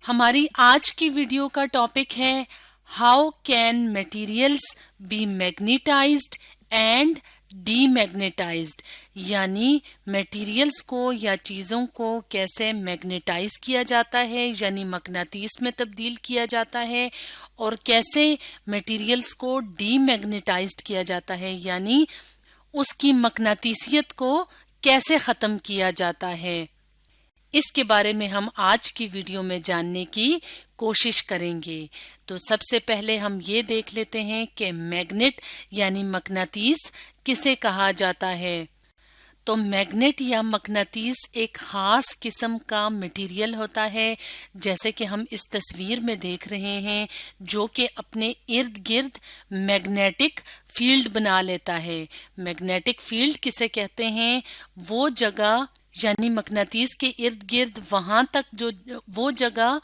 हमारी आज की वीडियो का टॉपिक है how can materials be magnetised and demagnetised, यानी मटेरियल्स को या चीज़ों को कैसे मैग्नेटाइज किया जाता है यानी मकनातीस में तब्दील किया जाता है, और कैसे मटेरियल्स को डीमैग्नेटाइज्ड किया जाता है यानी उसकी मकनातीसियत को कैसे ख़त्म किया जाता है। इसके बारे में हम आज की वीडियो में जानने की कोशिश करेंगे। तो सबसे पहले हम ये देख लेते हैं कि मैग्नेट यानी मकनातीस किसे कहा जाता है। तो मैग्नेट या मकनातीस एक खास किस्म का मटेरियल होता है, जैसे कि हम इस तस्वीर में देख रहे हैं, जो कि अपने इर्द गिर्द मैग्नेटिक फील्ड बना लेता है। मैग्नेटिक फील्ड किसे कहते हैं? वो जगह यानी मकनातीस के इर्द गिर्द वहां तक वो जगह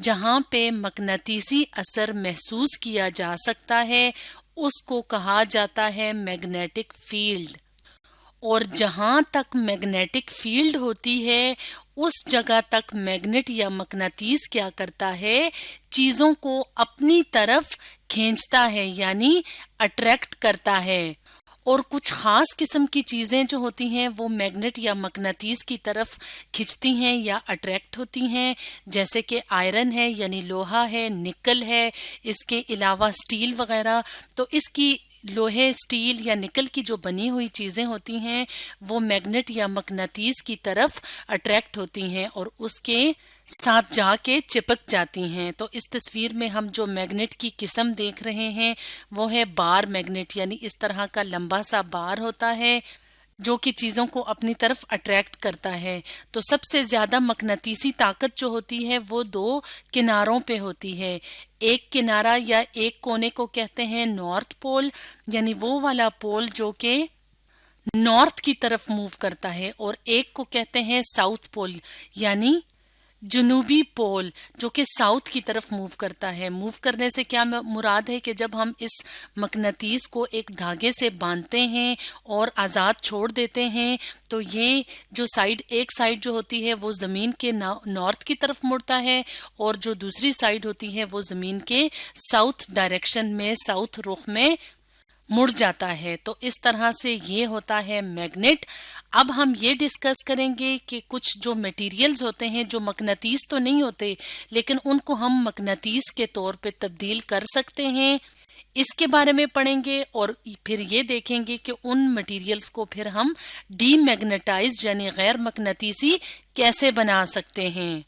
जहां पे मकनातीसी असर महसूस किया जा सकता है उसको कहा जाता है मैग्नेटिक फील्ड। और जहां तक मैग्नेटिक फील्ड होती है उस जगह तक मैग्नेट या मकनातीस क्या करता है? चीजों को अपनी तरफ खींचता है यानी अट्रैक्ट करता है। और कुछ खास किस्म की चीजें जो होती हैं वो मैग्नेट या मकनातीस की तरफ खिंचती हैं या अट्रैक्ट होती हैं, जैसे कि आयरन है यानी लोहा है, निकल है, इसके अलावा स्टील वगैरह। तो इसकी लोहे, स्टील या निकल की जो बनी हुई चीजें होती हैं वो मैग्नेट या मकनातीस की तरफ अट्रैक्ट होती हैं और उसके साथ जाके चिपक जाती हैं। तो इस तस्वीर में हम जो मैग्नेट की किस्म देख रहे हैं वो है बार मैग्नेट, यानी इस तरह का लंबा सा बार होता है जो कि चीज़ों को अपनी तरफ अट्रैक्ट करता है। तो सबसे ज़्यादा मकनातीसी ताकत जो होती है वो दो किनारों पे होती है। एक किनारा या एक कोने को कहते हैं नॉर्थ पोल, यानी वो वाला पोल जो कि नॉर्थ की तरफ मूव करता है, और एक को कहते हैं साउथ पोल यानी जनूबी पोल जो कि साउथ की तरफ मूव करता है। मूव करने से क्या मुराद है कि जब हम इस मकनातीस को एक धागे से बांधते हैं और आज़ाद छोड़ देते हैं तो ये जो एक साइड जो होती है वो ज़मीन के नॉर्थ की तरफ मुड़ता है और जो दूसरी साइड होती है वो ज़मीन के साउथ डायरेक्शन में, साउथ रुख में मुड़ जाता है। तो इस तरह से ये होता है मैग्नेट। अब हम ये डिस्कस करेंगे कि कुछ जो मटेरियल्स होते हैं जो मकनातीस तो नहीं होते लेकिन उनको हम मकनातीस के तौर पे तब्दील कर सकते हैं, इसके बारे में पढ़ेंगे। और फिर ये देखेंगे कि उन मटेरियल्स को फिर हम डीमैग्नेटाइज्ड यानी गैर मकनातीसी कैसे बना सकते हैं।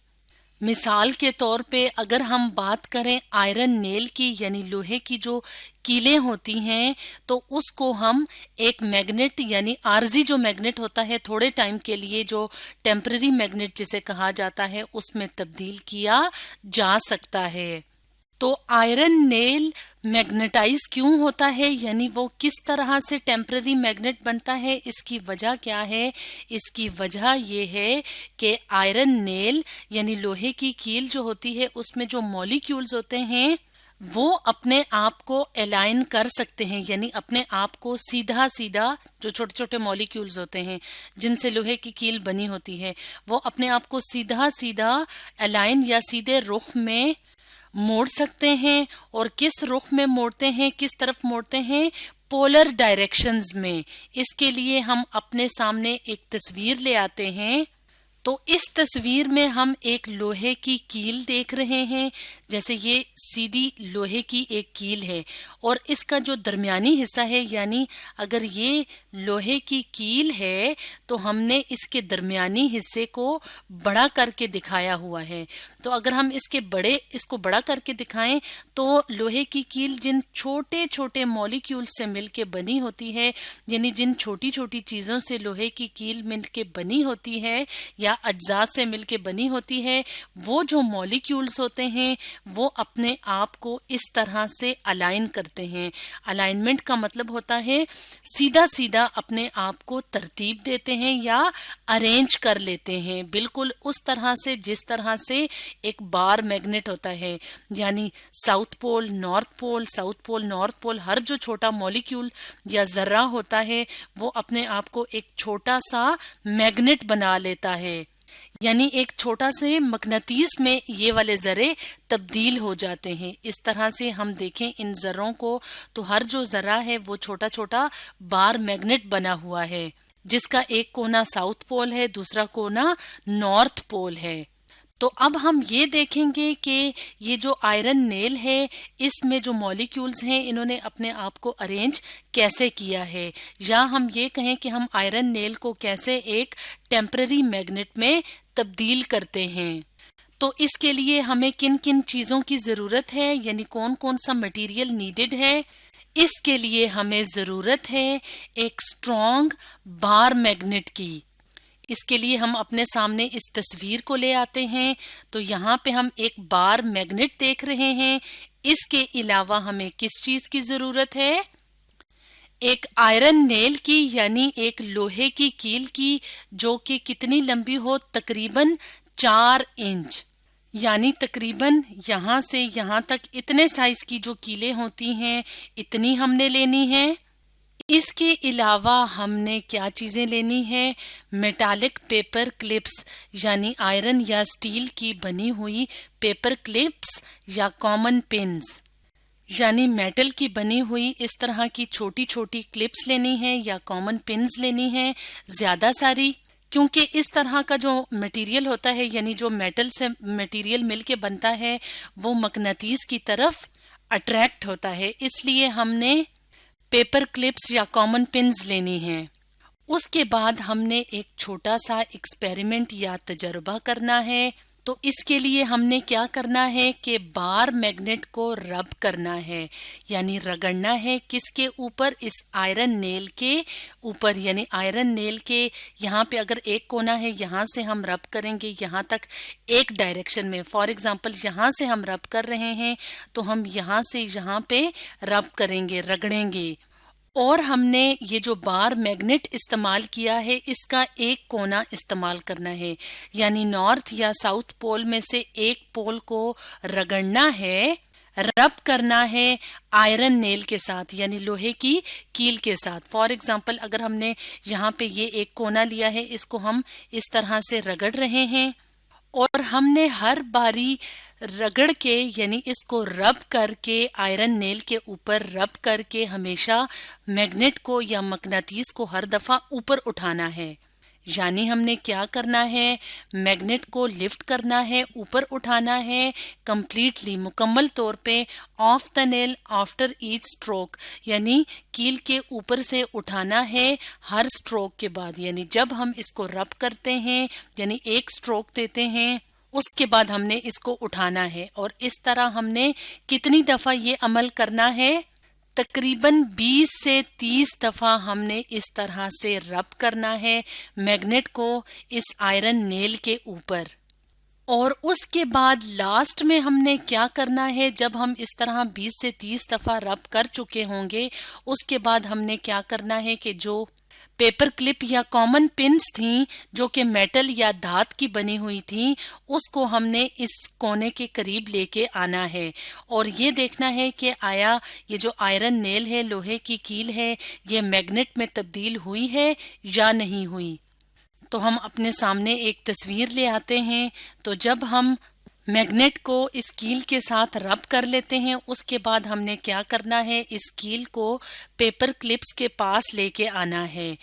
मिसाल के तौर पे अगर हम बात करें आयरन नेल की यानी लोहे की जो कीलें होती हैं तो उसको हम एक मैग्नेट यानी आर्जी जो मैग्नेट होता है थोड़े टाइम के लिए, जो टेम्पररी मैग्नेट जिसे कहा जाता है, उसमें तब्दील किया जा सकता है। तो आयरन नेल मैग्नेटाइज क्यों होता है यानी वो किस तरह से टेम्पररी मैग्नेट बनता है, इसकी वजह क्या है? इसकी वजह ये है कि आयरन नेल यानी लोहे की कील जो होती है उसमें जो मॉलिक्यूल्स होते हैं वो अपने आप को अलाइन कर सकते हैं, यानी अपने आप को सीधा सीधा, जो छोटे छोटे मॉलिक्यूल्स होते हैं जिनसे लोहे की कील बनी होती है वो अपने आप को सीधा सीधा अलाइन या सीधे रुख में मोड़ सकते हैं। और किस रुख में मोड़ते हैं, किस तरफ मोड़ते हैं? पोलर डायरेक्शंस में। इसके लिए हम अपने सामने एक तस्वीर ले आते हैं। तो इस तस्वीर में हम एक लोहे की कील देख रहे हैं, जैसे ये सीधी लोहे की एक कील है और इसका जो दरमियानी हिस्सा है, यानी अगर ये लोहे की कील है तो हमने इसके दरमियानी हिस्से को बड़ा करके दिखाया हुआ है। तो अगर हम इसको बड़ा करके दिखाएं तो लोहे की कील जिन छोटे छोटे मॉलिक्यूल से मिलके बनी होती है, यानी जिन छोटी छोटी चीज़ों से लोहे की कील मिलके बनी होती है या अज्जा से मिलके बनी होती है, वो जो मॉलिक्यूल्स होते हैं वो अपने आप को इस तरह से अलाइन करते हैं। अलाइनमेंट का मतलब होता है सीधा सीधा अपने आप को तरतीब देते हैं या अरेंज कर लेते हैं, बिल्कुल उस तरह से जिस तरह से एक बार मैग्नेट होता है। यानी south pole, north pole, south pole, north pole, हर जो छोटा मॉलिक्यूल या जर्रा होता है वो अपने आप को एक छोटा सा मैग्नेट बना लेता है। یعنی ایک چھوٹا سے مقناطیس میں یہ والے ذرے تبدیل ہو جاتے ہیں. اس طرح سے ہم دیکھیں ان ذروں کو تو ہر جو ذرہ ہے وہ چھوٹا چھوٹا بار میگنیٹ بنا ہوا ہے جس کا ایک کونا ساؤتھ پول ہے، دوسرا کونا نارتھ پول ہے. تو اب ہم یہ دیکھیں گے کہ یہ جو آئرن نیل ہے اس میں جو مالیکیولز ہیں انہوں نے اپنے آپ کو ارینج کیسے کیا ہے، یا ہم یہ کہیں کہ ہم آئرن نیل کو کیسے ایک ٹیمپرری میگنیٹ میں تبدیل کرتے ہیں. تو اس کے لیے ہمیں کن کن چیزوں کی ضرورت ہے، یعنی کون کون سا مٹیریل نیڈڈ ہے. اس کے لیے ہمیں ضرورت ہے ایک اسٹرانگ بار میگنیٹ کی. اس کے لیے ہم اپنے سامنے اس تصویر کو لے آتے ہیں تو یہاں پہ ہم ایک بار میگنیٹ دیکھ رہے ہیں. اس کے علاوہ ہمیں کس چیز کی ضرورت ہے؟ ایک آئرن نیل کی، یعنی ایک لوہے کی کیل کی، جو کہ کتنی لمبی ہو؟ تقریباً 4 انچ، یعنی تقریباً یہاں سے یہاں تک اتنے سائز کی جو کیلیں ہوتی ہیں اتنی ہم نے لینی ہیں. اس کے علاوہ ہم نے کیا چیزیں لینی ہے؟ میٹالک پیپر کلپس، یعنی آئرن یا اسٹیل کی بنی ہوئی پیپر کلپس یا کامن پنز، یعنی میٹل کی بنی ہوئی اس طرح کی چھوٹی چھوٹی کلپس لینی ہے یا کامن پنز لینی ہے زیادہ ساری، کیونکہ اس طرح کا جو مٹیریل ہوتا ہے، یعنی جو میٹل سے مٹیریل مل کے بنتا ہے وہ مقناطیس کی طرف اٹریکٹ ہوتا ہے، اس لیے ہم نے پیپر کلپس یا کامن پنز لینی ہیں. اس کے بعد ہم نے ایک چھوٹا سا ایکسپیریمنٹ یا تجربہ کرنا ہے. تو اس کے لیے ہم نے کیا کرنا ہے کہ بار میگنیٹ کو رب کرنا ہے، یعنی رگڑنا ہے. کس کے اوپر؟ اس آئرن نیل کے اوپر، یعنی آئرن نیل کے یہاں پہ اگر ایک کونا ہے یہاں سے ہم رب کریں گے یہاں تک ایک ڈائریکشن میں. فار ایگزامپل یہاں سے ہم رب کر رہے ہیں تو ہم یہاں سے یہاں پہ رب کریں گے، رگڑیں گے. اور ہم نے یہ جو بار میگنیٹ استعمال کیا ہے اس کا ایک کونا استعمال کرنا ہے، یعنی نارتھ یا ساؤتھ پول میں سے ایک پول کو رگڑنا ہے، رب کرنا ہے آئرن نیل کے ساتھ، یعنی لوہے کی کیل کے ساتھ. فار ایگزامپل اگر ہم نے یہاں پہ یہ ایک کونا لیا ہے اس کو ہم اس طرح سے رگڑ رہے ہیں اور ہم نے ہر باری رگڑ کے، یعنی اس کو رب کر کے آئرن نیل کے اوپر رب کر کے ہمیشہ میگنیٹ کو یا مقناطیس کو ہر دفعہ اوپر اٹھانا ہے. یعنی ہم نے کیا کرنا ہے؟ میگنیٹ کو لفٹ کرنا ہے، اوپر اٹھانا ہے کمپلیٹلی، مکمل طور پہ off the nail after each stroke, یعنی کیل کے اوپر سے اٹھانا ہے ہر اسٹروک کے بعد. یعنی جب ہم اس کو رب کرتے ہیں، یعنی ایک اسٹروک دیتے ہیں، اس کے بعد ہم نے اس کو اٹھانا ہے. اور اس طرح ہم نے کتنی دفعہ یہ عمل کرنا ہے؟ تقریباً 20 سے 30 دفعہ ہم نے اس طرح سے رب کرنا ہے میگنیٹ کو اس آئرن نیل کے اوپر. اور اس کے بعد لاسٹ میں ہم نے کیا کرنا ہے؟ جب ہم اس طرح 20 سے 30 دفعہ رب کر چکے ہوں گے اس کے بعد ہم نے کیا کرنا ہے کہ جو پیپر کلپ یا کامن پنز تھیں جو کہ میٹل یا دھات کی بنی ہوئی تھیں اس کو ہم نے اس کونے کے قریب لے کے آنا ہے اور یہ دیکھنا ہے کہ آیا یہ جو آئرن نیل ہے، لوہے کی کیل ہے، یہ میگنیٹ میں تبدیل ہوئی ہے یا نہیں ہوئی. تو ہم اپنے سامنے ایک تصویر لے آتے ہیں. تو جب ہم میگنیٹ کو اس کیل کے ساتھ رب کر لیتے ہیں اس کے بعد ہم نے کیا کرنا ہے؟ اس کیل کو پیپر کلپس کے پاس لے کے آنا ہے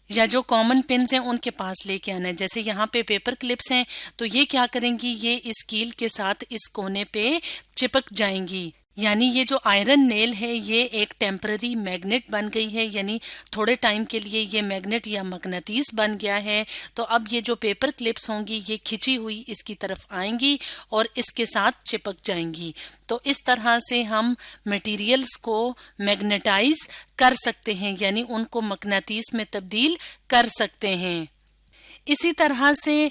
یا جو کامن پنز ہیں ان کے پاس لے کے آنا ہے. جیسے یہاں پہ پیپر کلپس ہیں تو یہ کیا کریں گی؟ یہ اس کیل کے ساتھ اس کونے پہ چپک جائیں گی. یعنی یہ جو آئرن نیل ہے یہ ایک ٹیمپرری میگنیٹ بن گئی ہے، یعنی تھوڑے ٹائم کے لیے یہ میگنیٹ یا مقناطیس بن گیا ہے. تو اب یہ جو پیپر کلپس ہوں گی یہ کھچی ہوئی اس کی طرف آئیں گی اور اس کے ساتھ چپک جائیں گی. تو اس طرح سے ہم مٹیریلز کو میگنیٹائز کر سکتے ہیں، یعنی ان کو مقناطیس میں تبدیل کر سکتے ہیں. اسی طرح سے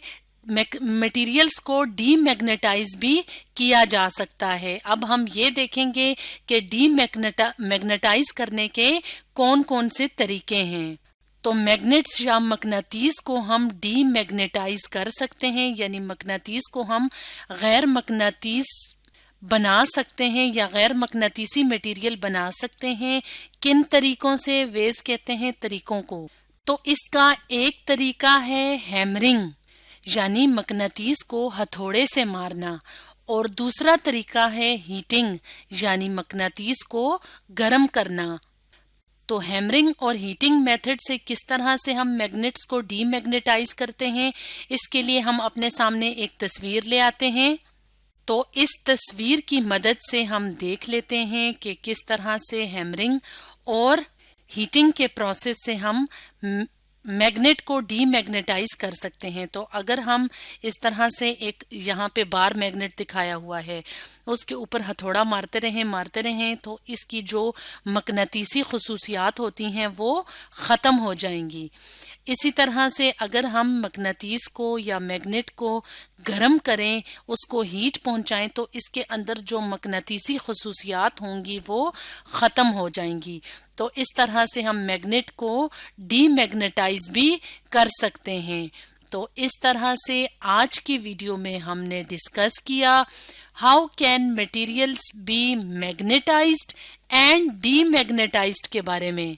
مٹیریلز کو ڈی میگنیٹائز بھی کیا جا سکتا ہے. اب ہم یہ دیکھیں گے کہ ڈی میگنیٹائز کرنے کے کون کون سے طریقے ہیں. تو میگنیٹس یا مقناطیس کو ہم ڈی میگنیٹائز کر سکتے ہیں، یعنی مقناطیس کو ہم غیر مقناطیس بنا سکتے ہیں یا غیر مقناطیسی مٹیریل بنا سکتے ہیں. کن طریقوں سے؟ ویز کہتے ہیں طریقوں کو. تو اس کا ایک طریقہ ہے ہیمرنگ، यानी मकनातीस को हथौड़े से मारना, और दूसरा तरीका है हीटिंग यानी मकनातीस को गर्म करना। तो हैमरिंग और हीटिंग मेथड से किस तरह से हम मैग्नेट्स को डीमैग्नेटाइज करते हैं, इसके लिए हम अपने सामने एक तस्वीर ले आते हैं। तो इस तस्वीर की मदद से हम देख लेते हैं कि किस तरह से हैमरिंग और हीटिंग के प्रोसेस से हम मैग्नेट को डीमैग्नेटाइज कर सकते हैं। तो अगर हम इस तरह से एक यहाँ पे बार मैग्नेट दिखाया हुआ है, उसके ऊपर हथौड़ा मारते रहें तो इसकी जो मकनातीसी खुसूसियात होती हैं वो ख़त्म हो जाएंगी। इसी तरह से अगर हम मकनातीस को या मैग्नेट को गर्म करें, उसको हीट पहुंचाएं, तो इसके अंदर जो मकनातीसी खुसूसियात होंगी वो ख़त्म हो जाएंगी। तो इस तरह से हम मैग्नेट को डीमैग्नेटाइज भी कर सकते हैं। तो इस तरह से आज की वीडियो में हमने डिस्कस किया how can materials be magnetised and demagnetised के बारे में।